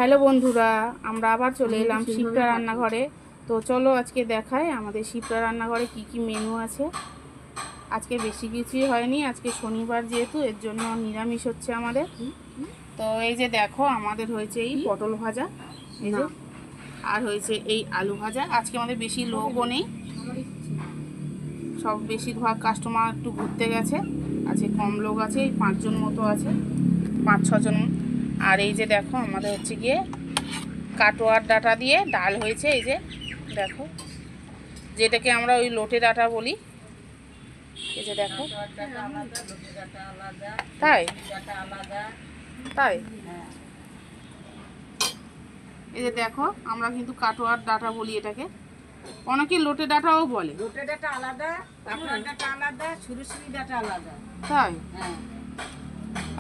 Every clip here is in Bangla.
হ্যালো বন্ধুরা, আমরা আবার চলে এলাম শিপ্রা রান্নাঘরে। তো চলো আজকে দেখাই আমাদের শিপ্রা রান্নাঘরে কি কি মেনু আছে। আজকে বেশি কিছুই হয়নি, আজকে শনিবার যেহেতু এর জন্য নিরামিষ হচ্ছে আমাদের। তো এই যে দেখো আমাদের হয়েছে এই পটল ভাজা, এই যে, আর হয়েছে এই আলু ভাজা। আজকে আমাদের বেশি লোকও নেই, সব বেশিরভাগ কাস্টমার একটু ঘুরতে গেছে, আজকে কম লোক আছে, এই 5 জন মতো আছে, 5-6 জন। আর এই যে দেখো আমাদের হচ্ছে গিয়ে কাটোয়ার ডাঁটা দিয়ে ডাল হয়েছে, এই যে দেখো, যেটাকে আমরা ওই লোটে ডাঁটা বলি। এই যে দেখো, তাই তাই এই যে দেখো, আমরা কিন্তু কাটোয়ার ডাঁটা বলি এটাকে, অনেকে লোটে ডাঁটাও বলে। লোটে ডাঁটা আলাদা, কাটোয়ার ডাঁটা আলাদা, ছুরি ডাঁটা আলাদা। তাই? হ্যাঁ।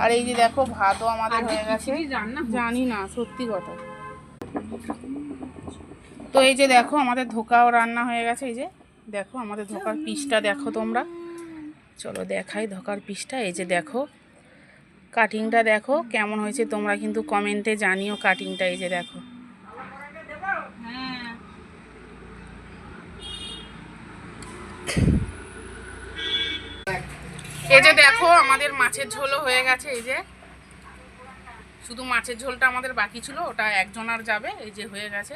আর এই যে দেখো ভাতও আমাদের হয়ে গেছে, রান্না জানি না সত্যি কথা। তো এই যে দেখো আমাদের ধোকাও রান্না হয়ে গেছে। এই যে দেখো আমাদের ধোকার পিসটা দেখো তোমরা, চলো দেখাই ধোকার পিসটা। এই যে দেখো কাটিংটা দেখো কেমন হয়েছে, তোমরা কিন্তু কমেন্টে জানিও কাটিংটা। এই যে দেখো, হ্যাঁ, এই যে দেখো আমাদের মাছের ঝোলও হয়ে গেছে। এই যে শুধু মাছের ঝোলটা আমাদের বাকি ছিল, ওটা একজন আর যাবে। এই যে হয়ে গেছে।